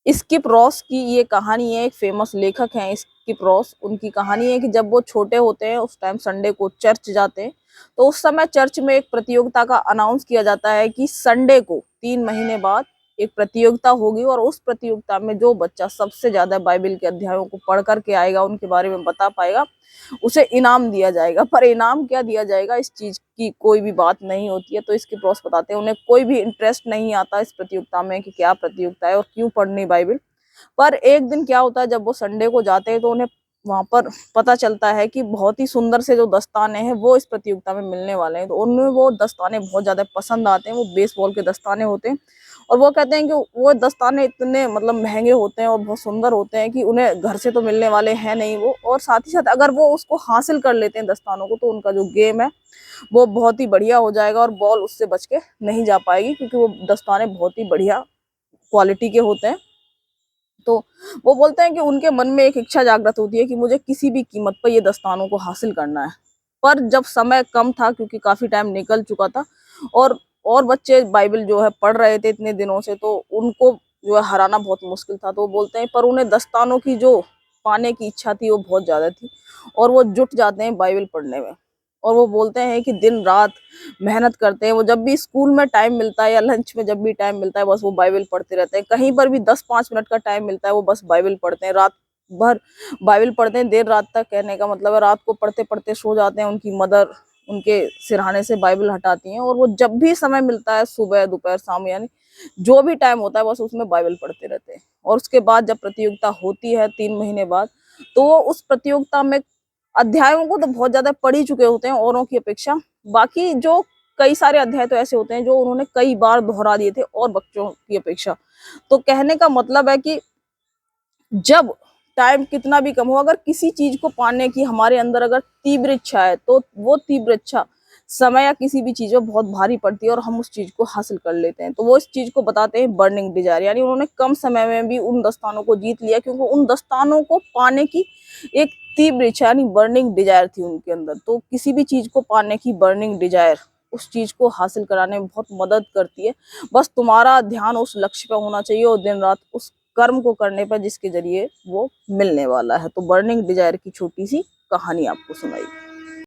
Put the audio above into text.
Skip Ross की ये कहानी है। एक फेमस लेखक हैं स्किप रॉस, उनकी कहानी है कि जब वो छोटे होते हैं उस टाइम संडे को चर्च जाते हैं, तो उस समय चर्च में एक प्रतियोगिता का अनाउंस किया जाता है कि संडे को 3 महीने बाद एक प्रतियोगिता होगी और उस प्रतियोगिता में जो बच्चा सबसे ज्यादा बाइबल के अध्यायों को पढ़ करके आएगा, उनके बारे में बता पाएगा, उसे इनाम दिया जाएगा। पर इनाम क्या दिया जाएगा इस चीज की कोई भी बात नहीं होती है। तो इसके प्रोस बताते हैं उन्हें कोई भी इंटरेस्ट नहीं आता इस प्रतियोगिता में कि क्या प्रतियोगिता है और क्यों पढ़नी बाइबल। पर एक दिन क्या होता है, जब वो संडे को जाते हैं तो उन्हें वहां पर पता चलता है कि बहुत ही सुंदर से जो दस्ताने हैं वो इस प्रतियोगिता में मिलने वाले हैं। तो उनमें वो दस्ताने बहुत ज्यादा पसंद आते हैं, वो बेसबॉल के दस्ताने होते हैं। और वो कहते हैं कि वो दस्ताने इतने मतलब महंगे होते हैं और बहुत सुंदर होते हैं कि उन्हें घर से तो मिलने वाले हैं नहीं वो, और साथ ही साथ अगर वो उसको हासिल कर लेते हैं दस्तानों को, तो उनका जो गेम है वो बहुत ही बढ़िया हो जाएगा और बॉल उससे बच के नहीं जा पाएगी, क्योंकि वो दस्ताने बहुत ही बढ़िया क्वालिटी के होते हैं। तो वो बोलते हैं कि उनके मन में एक इच्छा जागृत होती है कि मुझे किसी भी कीमत पर ये दस्तानों को हासिल करना है। पर जब समय कम था, क्योंकि काफी टाइम निकल चुका था और बच्चे बाइबल जो है पढ़ रहे थे इतने दिनों से, तो उनको जो है हराना बहुत मुश्किल था। तो वो बोलते हैं पर उन्हें दस्तानों की जो पाने की इच्छा थी वो बहुत ज्यादा थी, और वो जुट जाते हैं बाइबल पढ़ने में। और वो बोलते हैं कि दिन रात मेहनत करते हैं, वो जब भी स्कूल में टाइम मिलता है या लंच में जब भी टाइम मिलता है बस वो बाइबल पढ़ते रहते हैं। कहीं पर भी 10-5 मिनट का टाइम मिलता है वो बस बाइबल पढ़ते हैं, रात भर बाइबल पढ़ते हैं, देर रात तक। कहने का मतलब है रात को पढ़ते पढ़ते सो जाते हैं। उनकी मदर उनके सिरहाने से बाइबल हटाती हैं और वो जब भी समय मिलता है, सुबह दोपहर शाम, यानी जो भी टाइम होता है बस उसमें बाइबल पढ़ते रहते हैं। और उसके बाद जब प्रतियोगिता होती है 3 महीने बाद, तो वो उस प्रतियोगिता में अध्यायों को तो बहुत ज्यादा पढ़ ही चुके होते हैं औरों की अपेक्षा। बाकी जो कई सारे अध्याय तो ऐसे होते हैं जो उन्होंने कई बार दोहरा दिए थे और बच्चों की अपेक्षा। तो कहने का मतलब है कि जब टाइम कितना भी कम हो, अगर किसी चीज को पाने की हमारे अंदर अगर तीव्र इच्छा है, तो वो तीव्र इच्छा समय या किसी भी चीज में बहुत भारी पड़ती है और हम उस चीज को हासिल कर लेते हैं। तो वो इस चीज को बताते हैं बर्निंग डिजायर, यानी उन्होंने कम समय में भी उन दस्तानों को जीत लिया, क्योंकि उन दस्तानों को पाने की एक तीव्र इच्छा यानी बर्निंग डिजायर थी उनके अंदर। तो किसी भी चीज को पाने की बर्निंग डिजायर उस चीज को हासिल कराने में बहुत मदद करती है। बस तुम्हारा ध्यान उस लक्ष्य पर होना चाहिए और दिन रात उस कर्म को करने पर जिसके जरिए वो मिलने वाला है। तो बर्निंग डिजायर की छोटी सी कहानी आपको सुनाई।